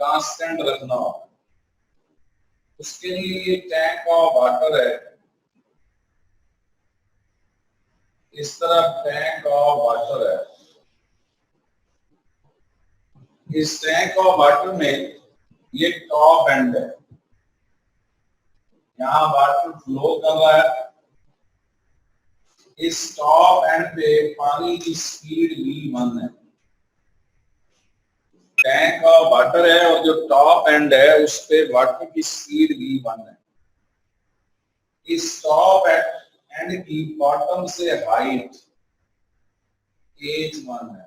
Constant रखना होगा। उसके लिए ये टैंक ऑफ वाटर है, इस तरह टैंक ऑफ वाटर है। इस टैंक ऑफ वाटर में ये टॉप एंड है, यहाँ वाटर फ्लो कर रहा है। इस टॉप एंड पे पानी की स्पीड v1 है। टैंक ऑफ वाटर है और जो टॉप एंड है उस पे वाटर की स्पीड v1 है। इस टॉप एंड की बॉटम से हाइट h1 है।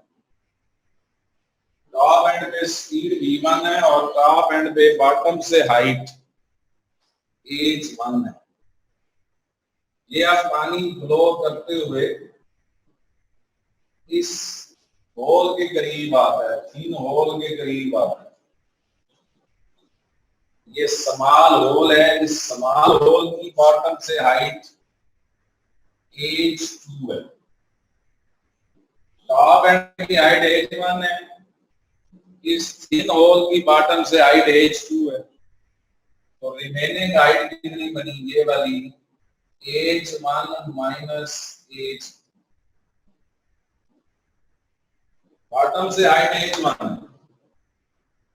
टॉप एंड पे स्पीड v1 है और टॉप एंड पे बॉटम से हाइट h1 है। ये आप पानी फ्लो करते हुए इस होल के करीब आता है, 3 होल के करीब आता है। ये स्मॉल होल है, इस स्मॉल होल की बॉटम से हाइट h2 है। टॉप एंड की हाइट h1 है, इस 3 होल की बॉटम से हाइट h2 है। तो रिमेनिंग हाइट कितनी बनी? ये वाली h1 माइनस h, बॉटम से हाइट h1 है।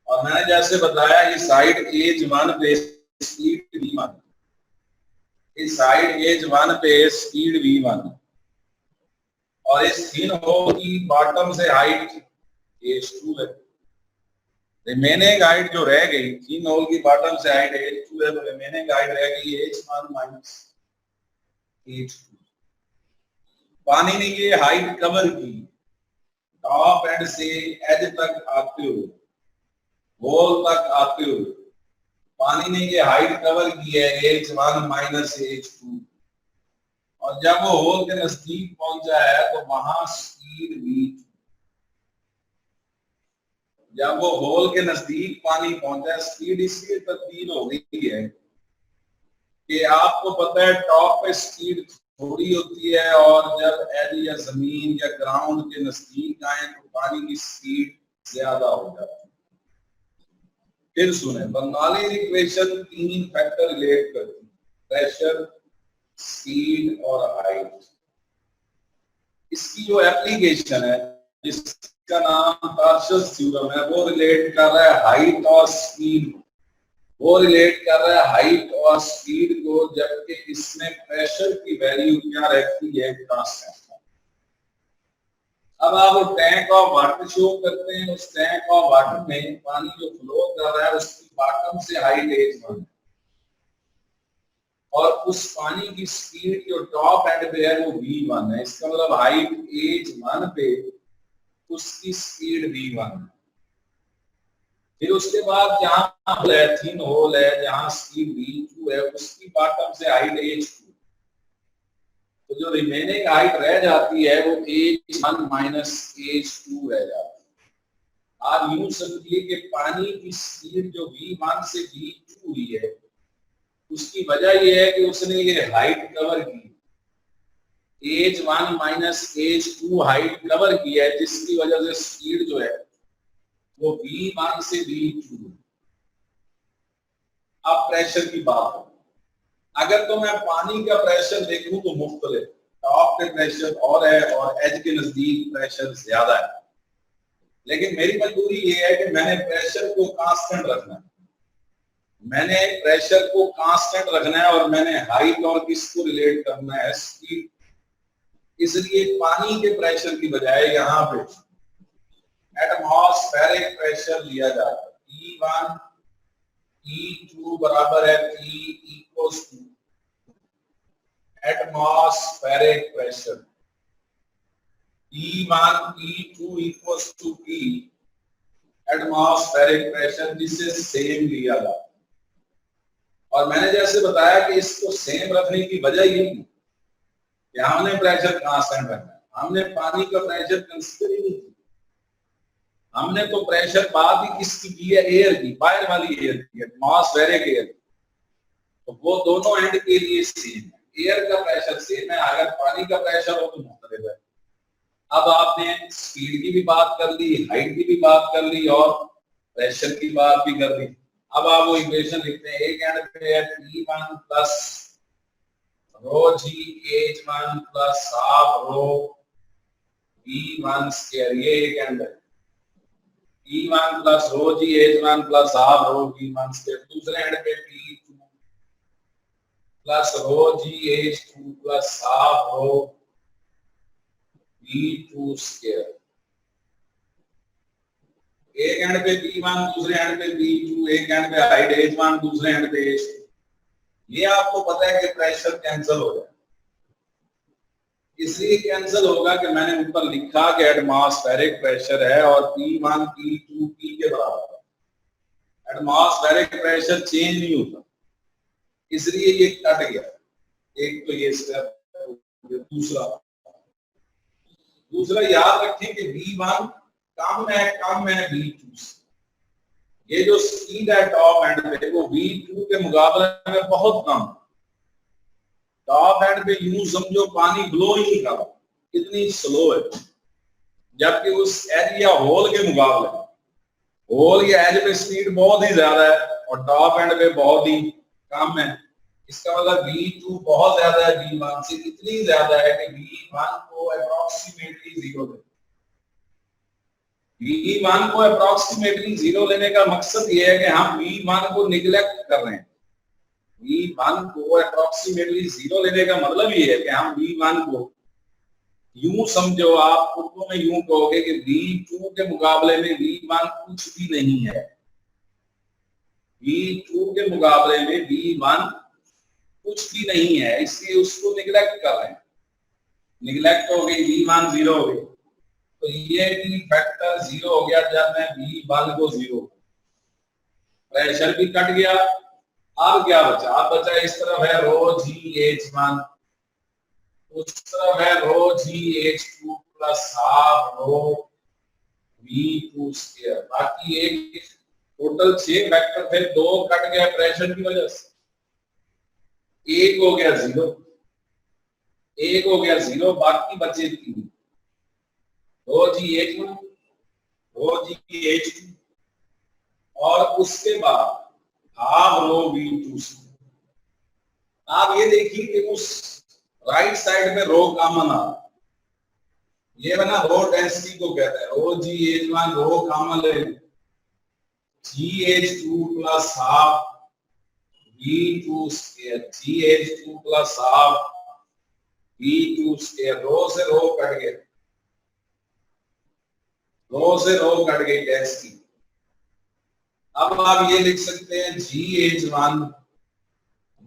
और मैंने जैसे बताया इस साइड h1 पे स्पीड v1, इस साइड h1 पे स्पीड v1 और इस 3 होल की बॉटम से हाइट h2 है। रिमेनिंग हाइट जो रह गई, 3 होल की बॉटम से हाइट h2 है, तो रिमेनिंग हाइट रह गई h1 माइनस h2। पानी ने ये हाइट कवर की टॉप एंड से एज तक आते हुए, होल तक आते हुए पानी ने ये हाइट कवर की है h1 माइनस h2। और जब वो होल के नजदीक पहुंचा है तो वहां स्पीड v2, जब वो होल के नजदीक पानी पहुंचा, स्पीड इसलिए तब्दील हो गई है कि आपको पता है टॉप पे स्पीड थोड़ी होती है और जब एज या जमीन या ग्राउंड के नजदीक आए तो पानी की स्पीड ज्यादा हो जाती है। फिर सुने, बंगाली इक्वेशन 3 फैक्टर रिलेट करती है, प्रेशर, स्पीड और हाइट। इसकी जो एप्लीकेशन है जिसका नाम पार्शल थ्योरम है, वो रिलेट कर रहा है हाइट और स्पीड, वो रिलेट कर रहा है हाइट और स्पीड को, जबकि इसमें प्रेशर की वैल्यू क्या रहती है? कांस्टेंट। अब आप वो टैंक ऑफ वाटर शो करते हैं, उस टैंक ऑफ वाटर में पानी जो फ्लो कर रहा है उसकी बॉटम से हाइट h1 है और उस पानी की स्पीड जो टॉप एंड पे है वो v1 है। इसका मतलब हाइट h1 पे उसकी स्पीड v1 है। फिर उसके बाद जहां होल है, 3 होल है, जहां स्पीड v2 है, उसकी बॉटम से हाइट h2। तो जो रिमेनिंग हाइट रह जाती है वो h1 माइनस h2 रह जाती है। आप यूं समझिए कि पानी की स्पीड जो v1 से v2 हुई है, उसकी वजह यह है कि उसने ये हाइट कवर की, h1 minus h2 height cover की है, जिसकी वजह से स्पीड जो है वो v1 से v2। अब प्रेशर की बात है, अगर तो मैं पानी का प्रेशर देखूं तो मुख्तलिफ, टॉप पे प्रेशर और है और एज के नजदीक प्रेशर ज्यादा है। लेकिन मेरी मजबूरी ये है कि मैंने प्रेशर को कांस्टेंट रखना है, मैंने प्रेशर को कांस्टेंट रखना है और मैंने हाइट और किसको रिलेट करना है? स्पीड। इसलिए पानी के प्रेशर की बजाय यहाँ पे एटमॉस्फेरिक प्रेशर लिया जाता है। E1 E2 बराबर है P equals to atmospheric pressure, E1 E2 equals to P atmospheric pressure, जिससे सेम लिया जाता है। और मैंने जैसे बताया कि इसको सेम रखने की वजह ये कि हमने प्रेशर कांस्टेंट रखना है, हमने पानी का प्रेशर कंसीडर ही नहीं किया। हमने तो प्रेशर बात ही किसकी की है? एयर की, बाहर वाली एयर की, एटमॉस्फेरिक एयर। तो वो दोनों एंड के लिए सेम है, एयर का प्रेशर सेम है, अगर पानी का प्रेशर हो तो मुख्तलिफ है। अब आपने स्पीड की भी बात कर ली, हाइट की भी बात कर ली और प्रेशर की बात भी कर दी। अब आप वो इक्वेशन लिखते हैं, एक एंड पे है P1 plus rho G H1 plus half rho V1 square, ये एक एंड है। P1 plus rho G H1 plus half rho V1 square. दूसरे एंड पे P2 plus rho G H2 plus half rho V2 square. एक and पे P1, दूसरे and पे P2, एक एंड पे हाइट H1, दूसरे एंड पे H2। ये आपको पता है कि प्रेशर कैंसिल हो जाए, इसलिए कैंसिल होगा कि मैंने ऊपर लिखा कि एटमॉस्फेरिक प्रेशर है और P1 P2 P के बराबर है। एटमॉस्फेरिक प्रेशर चेंज नहीं होता, इसलिए ये कट गया। एक तो ये स्टेप। दूसरा याद रखें कि V1 कम है V2 से। ये जो स्पीड है टॉप एंड पे वो V2 के मुकाबले में बहुत कम। टॉप एंड पे यूं समझो पानी ब्लो ही नहीं कर रहा, इतनी स्लो है, जबकि उस एज या होल के मुकाबले होल या एज पे स्पीड बहुत ही ज्यादा है और टॉप एंड पे बहुत ही कम है। इसका मतलब V2 बहुत ज्यादा है V1 से, इतनी ज्यादा है कि V1 को अप्रोक्सीमेटली जीरो लेने का मकसद ये है कि हम V1 को निगलेक्ट कर रहे हैं। V1 को अप्रोक्सीमेटली जीरो लेने का मतलब ये है कि हम V1 को यूं समझो, आप उर्दू में यूं कहोगे कि V2 के मुकाबले में V1 कुछ भी नहीं है। V2 के मुकाबले में V1 कुछ भी नहीं है, इसलिए उसको निगलेक्ट कर रहे हैं। निगलेक्ट हो गई, V1 जीरो हो गई, तो ये भी फैक्टर जीरो हो गया जब मैं V1 को जीरो, प्रेशर भी कट गया। अब क्या बचा? अब बचा इस तरफ है रो जी H1, उस तरफ है रो G H2 plus half rho V2 square. बाकी एक टोटल 6 फैक्टर थे, 2 कट गया प्रेशर की वजह से, एक हो गया जीरो, बाकी बचे 3, रो जी H1, रो जी H2 और उसके बाद हाफ रो V2। आप ये देखिए कि उस राइट साइड में रो कॉमन आ, ये बना रो डेंसिटी को कहते हैं। रो जी H1 रो कॉमन ले, GH2 plus half V2 square, GH2 plus half V2 square. Rho से रो कट गए, रो से रो कट गई डेंसिटी। अब आप ये लिख सकते हैं GH1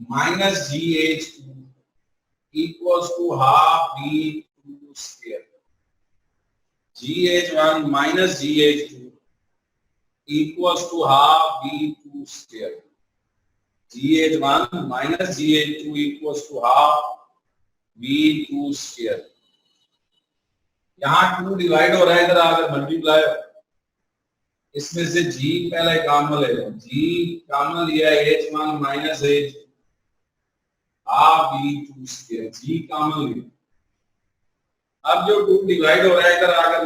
minus GH2 equals to half V2 square. GH1 minus GH2 equals to half V2 square. GH1 minus GH2 equals to half V2 square. यहाँ 2 डिवाइड हो रहा है, इधर आकर मल्टीप्लाई, इसमें से G पहले कॉमन ले लो, G कॉमन लिया H1 minus H half V2 square, G common लिया। अब जो 2 डिवाइड हो रहा है इधर आकर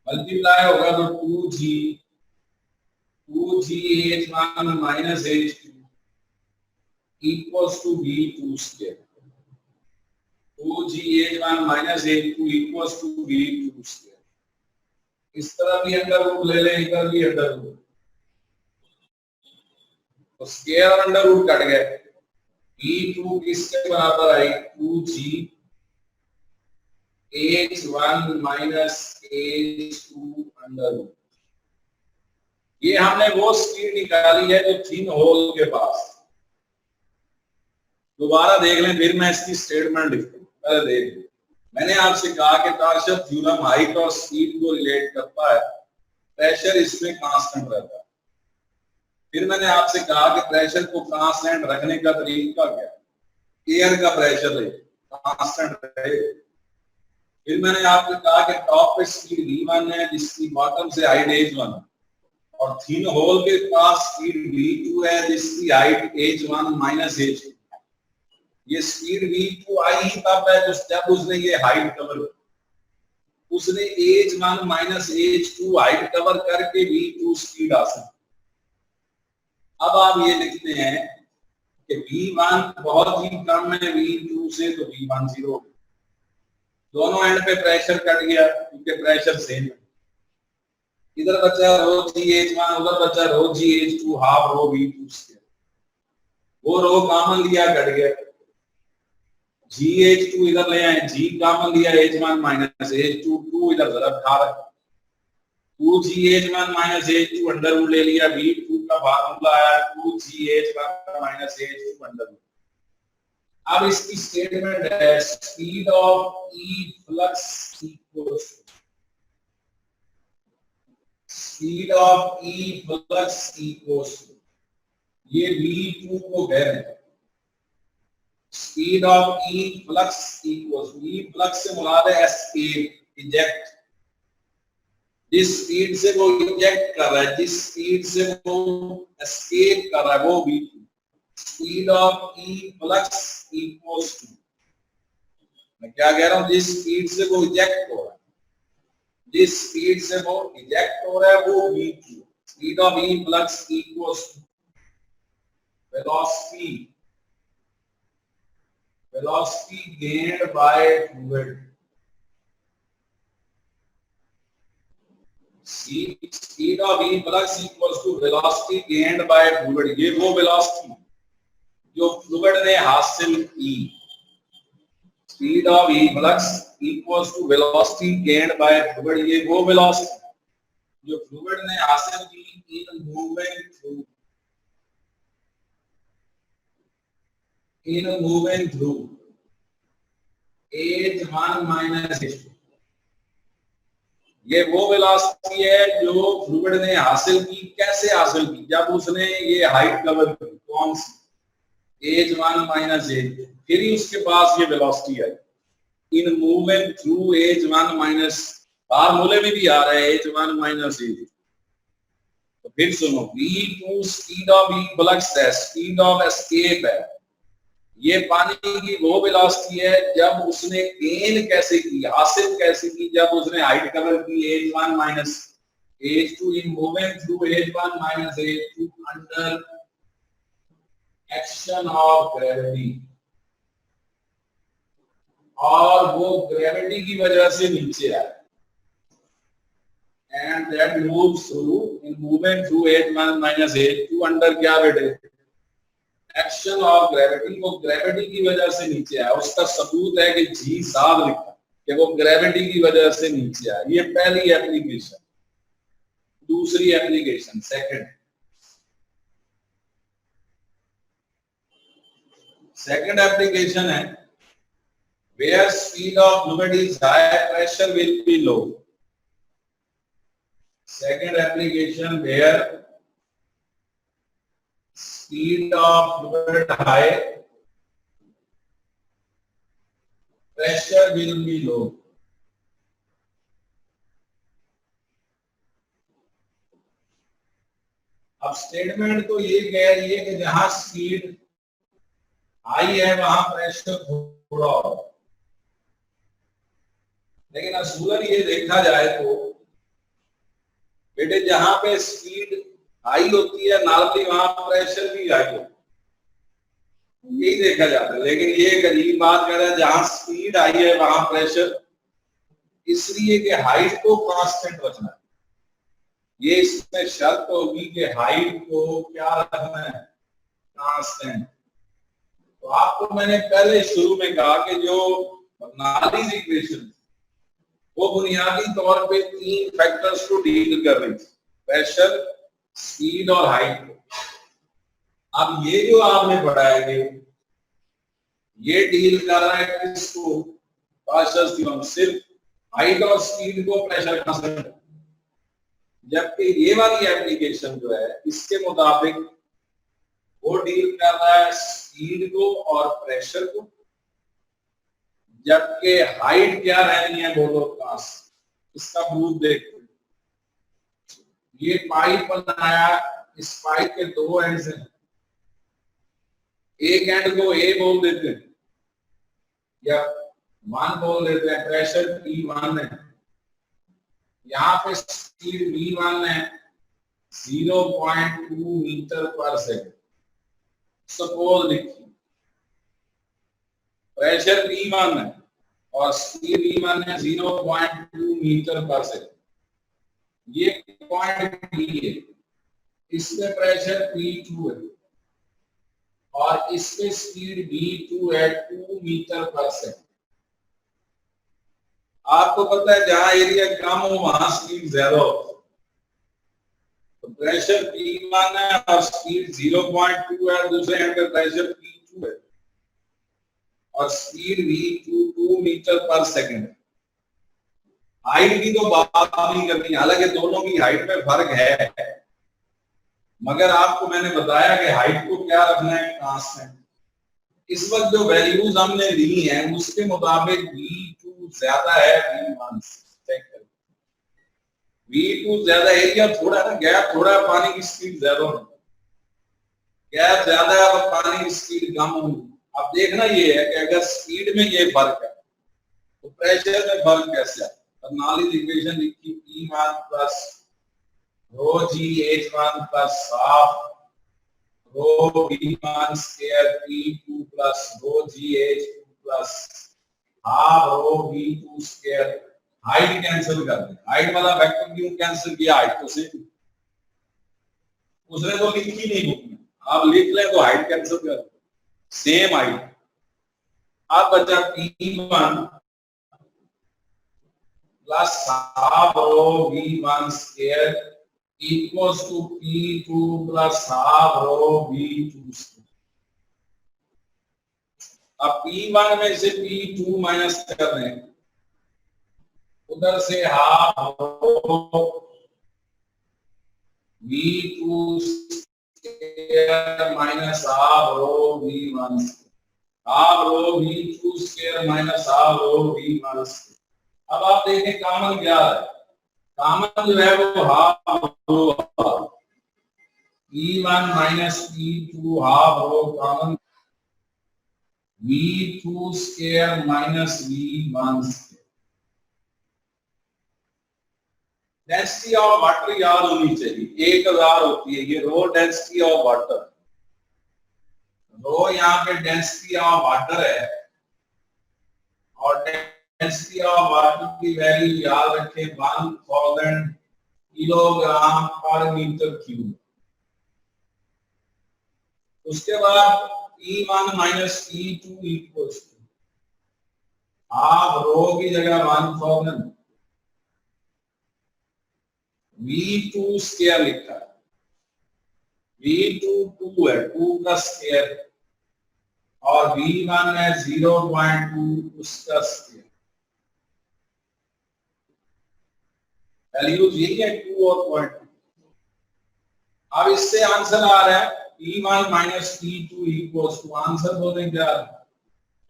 मल्टीप्लाई होगा तो 2G H1 minus H2 equals to V2 square. 2G H1 minus H2 equals to V2 square. इस तरह भी अंडर रूट ले लें, इधर भी अंडर रूट, तो स्क्वायर और अंडर रूट कट गए। V2 किसके बराबर आई? 2G H1 minus H2 under root. ये हमने वो स्पीड निकाली है जो थिन होल के पास। दोबारा देख लें, फिर मैं इसकी स्टेटमेंट लिखता हूं, पहले देख लें। मैंने आपसे कहा कि टॉर्शन थ्योरम हाइट और स्पीड को रिलेट करता है, प्रेशर इसमें कांस्टेंट रहता है। फिर मैंने आपसे कहा कि प्रेशर को कांस्टेंट रखने का तरीका क्या है? एयर का प्रेशर रहे कांस्टेंट रहे। फिर मैंने आपसे कहा कि टॉप पे स्पीड V1 है जिसकी बॉटम से हाइट H1 और थिन होल के पास स्पीड V2 है जिसकी हाइट H1 माइनस H2। ये स्पीड V2 आई ही तब है जब उसने ये हाइट कवर। उसने H1 minus H2 height cover करके V2 स्पीड हासिल। अब आप ये लिखते हैं कि V1 बहुत ही कम है V2 से, तो V1 0। दोनों एंड पे प्रेशर कट गया क्योंकि प्रेशर सेम है। इधर बचा रो GH1, उधर बचा रो GH2 half rho V2 square. वो रो कॉमन लिया, कट गया। GH2 इधर ले आए, G कॉमन लिया, H1 माइनस H2, 2 इधर जरा उठा रहा, 2GH1 minus H2 under root ले लिया, V2 का फार्मूला आया 2GH1 minus H2 under root. अब इसकी स्टेटमेंट है speed of E flux equals speed of E flux equals, ये V2 को कह रहे हैं। Speed of E flux equals, E flux से मुराद है एस्केप, इजेक्ट। जिस स्पीड से वो इजेक्ट कर रहा है, जिस स्पीड से वो एस्केप कर रहा है, वो V2। Speed of E flux equals to, मैं क्या कह रहा हूं, जिस स्पीड से वो इजेक्ट हो रहा है, जिस स्पीड से वो इजेक्ट हो रहा है वो V2। Speed of E flux equals to velocity gained by fluid। Speed of E flux equals to velocity gained by fluid। ये वो velocity जो फ्लूइड ने हासिल की। Speed of E flux equals to velocity gained by fluid, ये वो velocity जो fluid ने हासिल की in moving through H1 minus H2। ये वो वेलोसिटी है जो फ्लूइड ने हासिल की। कैसे हासिल की? जब उसने ये हाइट कवर की, कौन सी? H1 माइनस H2, फिर ही उसके पास ये velocity I in moving through H1 minus, फार्मूले में भी आ रहा है H1 माइनस H2। तो फिर सुनो, V2 speed of E flux है, स्पीड ऑफ एस्केप है। ये पानी की वो वेलोसिटी है जब उसने गेन कैसे की, हासिल कैसे की, जब उसने हाइट कवर की H1 minus H2 in moving through H1 minus H2 under action of gravity. और वो ग्रेविटी की वजह से नीचे आया। And that moves through in moving through H1 minus H2 under क्या बेटे? Action of gravity. वो ग्रेविटी की वजह से नीचे आया। उसका सबूत है कि जी साहब लिखा कि वो ग्रेविटी की वजह से नीचे आया। ये पहली एप्लीकेशन। दूसरी एप्लीकेशन, सेकंड एप्लीकेशन है where speed of fluid is high, pressure will be low। second application where speed of fluid high, pressure will be low। अब स्टेटमेंट तो ये कह रही है कि जहां स्पीड हाई है वहां प्रेशर थोड़ा होगा। लेकिन असूलन ये देखा जाए तो बेटे जहां पे स्पीड हाई होती है नॉर्मली वहां प्रेशर भी हाई होता है, यही देखा जाता है। लेकिन ये एक अजीब बात कर रहा है, जहां स्पीड हाई है वहां प्रेशर, इसलिए कि हाइट को कांस्टेंट रखना है। ये इसमें शर्त होगी कि हाइट को क्या रखना है? कांस्टेंट। तो आपको मैंने पहले शुरू में कहा कि जो बर्नौलीज इक्वेशन वो बुनियादी तौर पे 3 फैक्टर्स को डील कर रही थी, प्रेशर, स्पीड और हाइट को। अब ये जो आपने पढ़ा है ये डील कर रहा है किसको? Partial theorem. सिर्फ हाइट और स्पीड को प्रेशर कांस्टेंट। जबकि ये वाली एप्लीकेशन जो है इसके मुताबिक वो डील कर रहा है स्पीड को और प्रेशर को, जबकि हाइट क्या रहनी है बोलो? कांस्टेंट। इसका प्रूफ देखते हैं। ये पाइप बनाया, इस पाइप के 2 एंड्स हैं। एक एंड को ए बोल देते हैं या 1 बोल देते हैं, प्रेशर P1 है, यहाँ पे स्पीड v1 है 0.2 मीटर पर सेकंड। सपोज लिखिए प्रेशर v1 है और स्पीड v1 है 0.2 मीटर पर सेकंड। ये पॉइंट p है, इसमें प्रेशर p2 है और इसमें स्पीड v2 है 2 मीटर पर सेकंड। आपको पता है जहां एरिया कम हो वहां स्पीड ज्यादा हो, तो प्रेशर P1 है और स्पीड 0.2 है, दूसरे एंड पे प्रेशर P2 है और स्पीड V2 2 मीटर पर सेकंड है। हाइट की तो बात नहीं करनी, हालांकि दोनों की हाइट में फर्क है, मगर आपको मैंने बताया कि हाइट को क्या रखना है, कांस्टेंट। इस वक्त जो वैल्यूज हमने ली हैं उसके मुताबिक V2 ज्यादा है V1 से। चेक करें, V2 ज्यादा, एरिया थोड़ा ना, गैप थोड़ा है, पानी की स्पीड ज्यादा होगी, गैप ज्यादा है और पानी की स्पीड कम होगी। अब देखना ये है कि अगर स्पीड में ये फर्क है तो प्रेशर में फर्क कैसे है। बर्नौलीज इक्वेशन लिखी P1 plus rho G H1 plus half rho V1 square P2 plus rho G H2 plus half rho V2 square. Height cancel कर दे, हाइट वाला फैक्टर क्यों कैंसिल किया, हाइट तो सेम, उसने तो लिखी नहीं बुक में, आप लिख ले तो हाइट कैंसिल कर, सेम हाइट। अब बचा P1 plus half rho V1 square equals to P2 plus half rho V2 square. अब P1 में से P2 माइनस कर रहे हैं, उधर से half rho V2 square minus half rho V1 square, half rho V2 square minus half rho V1 square. अब आप देखें कॉमन क्या है, कॉमन जो है वो half rho, P1 minus P2 half rho common, V2 square minus V1 square. Density of water याद होनी चाहिए, 1000 होती है, ये रो डेंसिटी ऑफ वाटर, रो यहाँ पे डेंसिटी ऑफ वाटर है और डेंसिटी ऑफ वाटर की वैल्यू याद रखें 1000 किलोग्राम पर मीटर क्यूब। उसके बाद P1 minus P2 equals to half rho की जगह 1000 V2 स्क्वायर लिखा है, V2 2 है, 2 का स्क्वायर और V1 है 0.2 उसका स्क्वायर। वैल्यूज यही है 2 और 0.2। अब इससे आंसर आ रहा है P1 minus P2 equals to, answer बोलें क्या,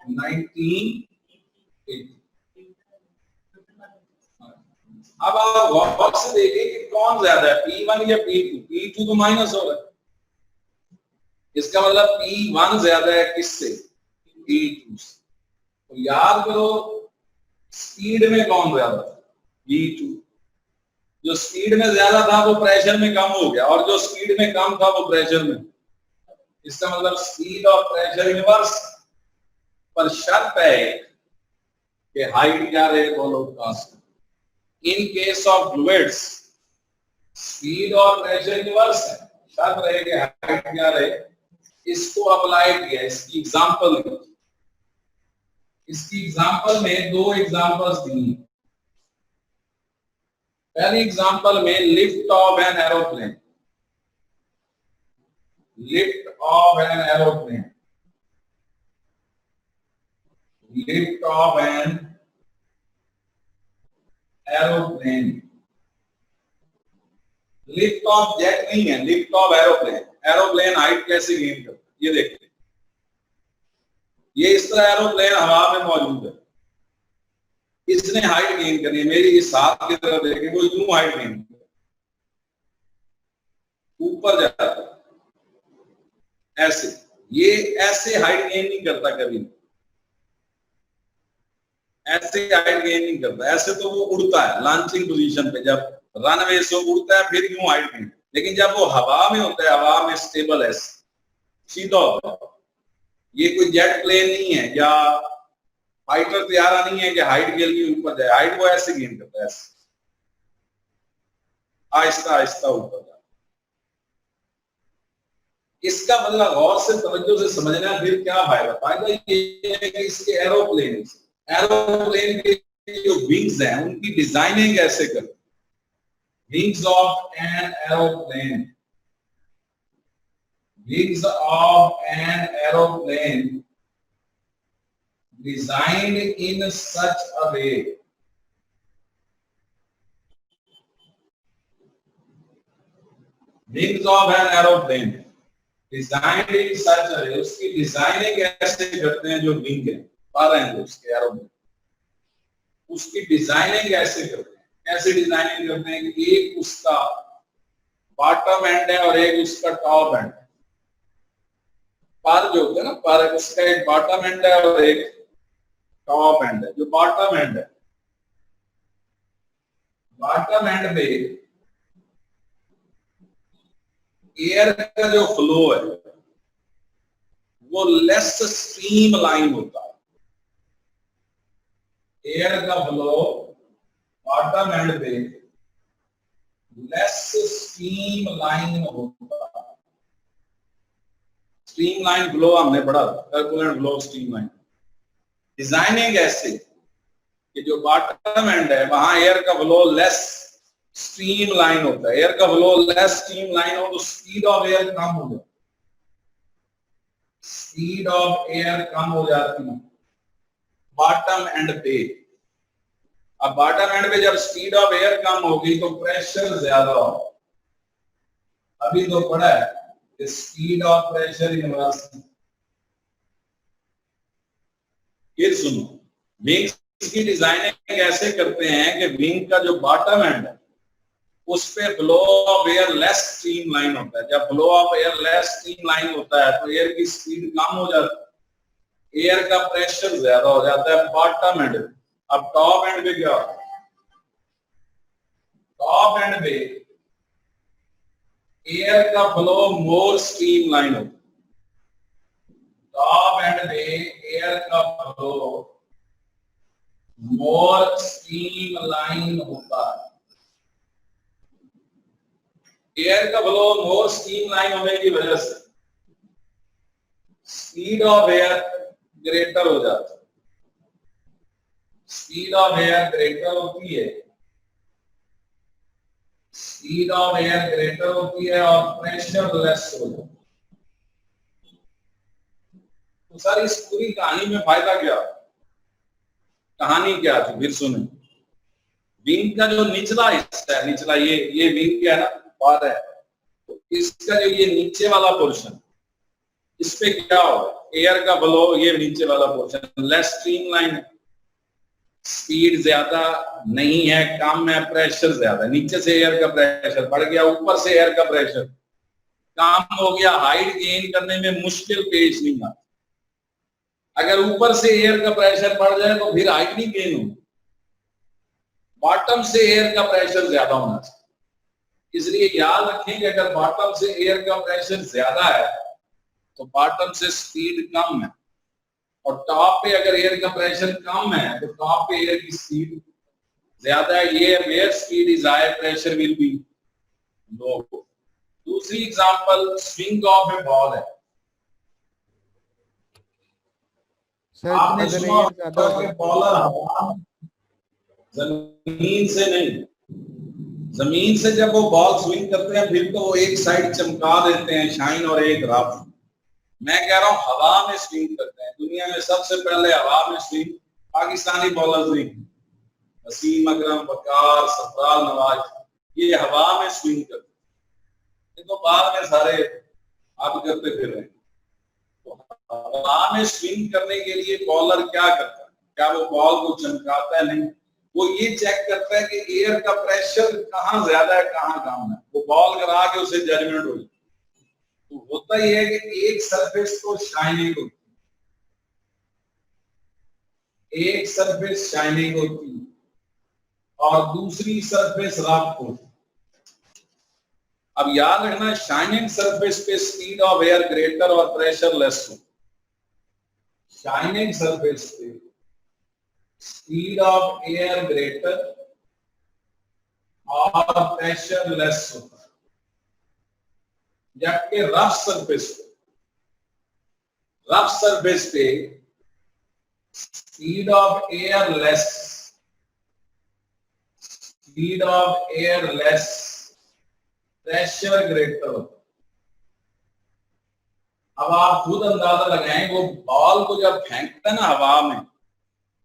1980। अब आप गौर से देखिए कि कौन ज्यादा है, P1 या P2। P2 तो माइनस हो रहा है, इसका मतलब P1 ज्यादा है किससे, P2 से। तो याद करो स्पीड में कौन ज्यादा था, V2। जो स्पीड में ज्यादा था वो प्रेशर में कम हो गया और जो स्पीड में कम था वो प्रेशर में। इसका मतलब स्पीड और प्रेशर इनवर्स, पर शर्त है कि हाइट क्या रहे, दोनों constant. In case of fluids speed और प्रेशर इनवर्स है, शर्त रहे कि हाइट क्या रहे। इसको अप्लाई किया, इसकी एग्जांपल, इसकी एग्जांपल में दो एग्जांपल्स दी। पहली एग्जांपल में lift off an aeroplane, lift off an aeroplane, lift off an aeroplane, lift off jet नहीं है, lift off aeroplane. Aeroplane height कैसे गेन करता है, ये देखते हैं। ये इस तरह एरोप्लेन हवा में मौजूद है, इसने हाइट गेन करनी है, मेरी इस हाथ की तरफ देखें, वो यूं हाइट गेन ऊपर जाता है ऐसे, ये ऐसे हाइट गेन नहीं करता कभी। ऐसे हाइट गेन नहीं करता, ऐसे तो वो उड़ता है लॉन्चिंग पोजीशन पे, जब रनवे से उड़ता है फिर यूं हाइट गेन, लेकिन जब वो हवा में होता है, हवा में स्टेबल है, सीधा होता है। ये कोई जेट प्लेन नहीं है या फाइटर तैयारा नहीं है कि हाइट के लिए ऊपर जाए, हाइट वो ऐसे गेन करता है, ऐसे आहिस्ता आहिस्ता ऊपर जाए। इसका मतलब गौर से तवज्जो से समझना, फिर क्या फायदा? फायदा ये है कि इसके एरोप्लेन के जो विंग्स हैं उनकी डिजाइनिंग कैसे करते, wings of an aeroplane, wings of an aeroplane designed in such a way wings of an aeroplane designed in such a way, उसकी डिजाइनिंग कैसे करते हैं जो विंग है, पर हैं जो उसके एरोप्लेन, उसकी डिजाइनिंग कैसे करते हैं, कैसे डिजाइनिंग करते हैं कि एक उसका बॉटम एंड है और एक उसका टॉप एंड है। पर जो होता है ना, पर उसका एक बॉटम एंड है और एक टॉप एंड है। जो बॉटम एंड है, बॉटम एंड में एयर का जो फ्लो है वो लेस स्ट्रीम लाइन होता है। एयर का फ्लो बॉटम एंड पे लेस स्ट्रीम लाइन होता है। स्ट्रीम लाइन फ्लो हमने पढ़ा, turbulent flow, stream line. Designing ऐसे कि जो बॉटम एंड है वहां एयर का फ्लो लेस स्ट्रीम लाइन होता है। एयर का फ्लो लेस स्ट्रीम लाइन हो तो स्पीड ऑफ एयर कम हो जाती, स्पीड ऑफ एयर कम हो जाती है बॉटम एंड पे। अब बॉटम एंड पे जब स्पीड ऑफ एयर कम होगी तो प्रेशर ज्यादा होगा। अभी तो पढ़ा है कि स्पीड ऑफ प्रेशर इनवर्स। फिर सुनो, विंग्स की डिजाइनिंग कैसे करते हैं कि विंग का जो बॉटम एंड है उस पे flow of air less stream line होता है। जब flow of air less stream line होता है तो एयर की स्पीड कम हो जाती है, एयर का प्रेशर ज्यादा हो जाता है बॉटम एंड। अब टॉप एंड पे क्या होता है? टॉप एंड पे एयर का फ्लो मोर स्ट्रीम लाइन होता है। टॉप एंड पे एयर का फ्लो मोर स्ट्रीम लाइन होता है। एयर का फ्लो मोर स्ट्रीम लाइन होने की वजह से स्पीड ऑफ एयर ग्रेटर हो जाता है। स्पीड ऑफ एयर ग्रेटर होती है, स्पीड ऑफ एयर ग्रेटर होती है और प्रेशर लेस हो जाता है। तो सर इस पूरी कहानी में फायदा क्या? कहानी क्या थी फिर सुने। विंग का जो निचला हिस्सा है, निचला ये विंग है ना, पार है, तो इसका जो ये नीचे वाला पोर्शन, इस पे क्या होगा? एयर का फ्लो, ये नीचे वाला पोर्शन लेस स्ट्रीम लाइन है, स्पीड ज्यादा नहीं है, कम है, प्रेशर ज्यादा। नीचे से एयर का प्रेशर बढ़ गया, ऊपर से एयर का प्रेशर कम हो गया, हाइट गेन करने में मुश्किल पेश नहीं आती। अगर ऊपर से एयर का प्रेशर बढ़ जाए तो फिर हाइट नहीं गेन होगी, बॉटम से एयर का प्रेशर ज्यादा होना चाहिए। इसलिए याद रखें कि अगर बॉटम से एयर का प्रेशर ज्यादा है तो बॉटम से स्पीड कम है, और टॉप पे अगर एयर का प्रेशर कम है तो टॉप पे एयर की स्पीड ज्यादा है। ये where speed is high, pressure will be low. दूसरी example swing of a ball है। आपने सुना कि बॉलर जमीन से नहीं, जमीन से जब वो बॉल स्विंग करते हैं फिर तो वो एक साइड चमका देते हैं, शाइन, और एक रफ। मैं कह रहा हूं हवा में स्विंग करते हैं। दुनिया में सबसे पहले हवा में स्विंग पाकिस्तानी बॉलर हुई, वसीम अकरम, वकार, सरफराज नवाज, ये हवा में स्विंग करते हैं। तो बाद में सारे आप करते फिर रहे। तो हवा में स्विंग करने के लिए बॉलर क्या करता है? क्या वो बॉल को चमकाता है? नहीं, वो ये चेक करता है कि एयर का प्रेशर कहाँ ज्यादा है, कहाँ कम है। वो बॉल करा के उसे जजमेंट हो। तो होता ही है कि एक सरफेस को शाइनिंग होती है, एक सरफेस शाइनिंग होती है और दूसरी सरफेस रफ होती है। अब याद रखना, शाइनिंग सरफेस पे स्पीड ऑफ एयर ग्रेटर और प्रेशर लेस हो। शाइनिंग सरफेस पे स्पीड ऑफ एयर ग्रेटर और प्रेशर लेस होता है, जबकि रफ सरफेस पे speed of air less pressure greater होता है। अब आप खुद अंदाजा लगाएं, वो बॉल को जब फेंकता है ना हवा में,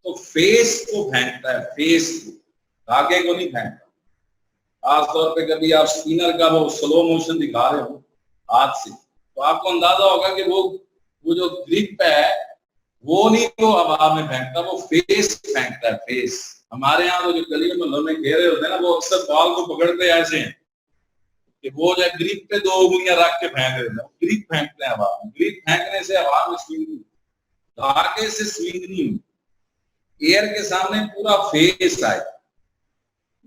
तो फेस को फेंकता है, फेस को, धागे को नहीं फेंकता। खासतौर पे कभी आप स्पिनर का वो स्लो मोशन दिखा रहे हो हाथ से, तो आपको अंदाजा होगा कि वो जो ग्रिप है वो नहीं वो हवा में फेंकता, वो फेस फेंकता है, फेस। हमारे यहाँ तो जो गलियों में लोग घेरे होते हैं ना, वो अक्सर बॉल को पकड़ते ऐसे हैं कि वो जो ग्रिप पे 2 उंगलियां रख के फेंक देते हैं, ग्रिप फेंकते हैं हवा में। ग्रिप फेंकने से हवा में स्विंग नहीं, धागे से स्विंग नहीं होती। एयर के सामने पूरा फेस आए।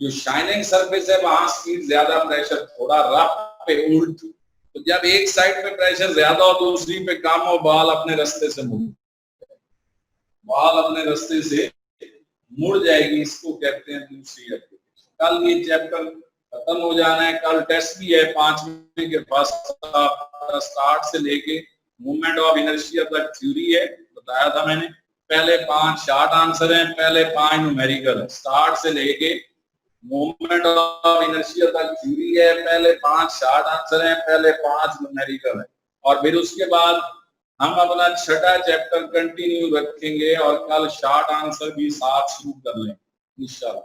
जो शाइनिंग सरफेस है वहां स्पीड ज्यादा, प्रेशर थोड़ा, रफ पे उल्ट। तो जब एक साइड पे प्रेशर ज्यादा हो दूसरी पे कम हो, बॉल अपने रास्ते से मुड़ जाएगी। इसको कहते हैं दूसरी एप्लीकेशन। कल ये चैप्टर खत्म हो जाना है, कल टेस्ट भी है 5वें के फर्स्ट स्टार्ट से लेके मूवमेंट ऑफ इनर्शिया तक थ्योरी है, बताया था मैंने। पहले 5 शॉर्ट आंसर हैं, पहले 5 न्यूमेरिकल है। स्टार्ट से लेके मूवमेंट ऑफ इनर्शिया तक थ्योरी है, पहले 5 शॉर्ट आंसर हैं, पहले 5 न्यूमेरिकल है। और फिर उसके बाद हम अपना 6ठा चैप्टर कंटिन्यू रखेंगे और कल शॉर्ट आंसर भी साथ शुरू कर लेंगे इंशाल्लाह।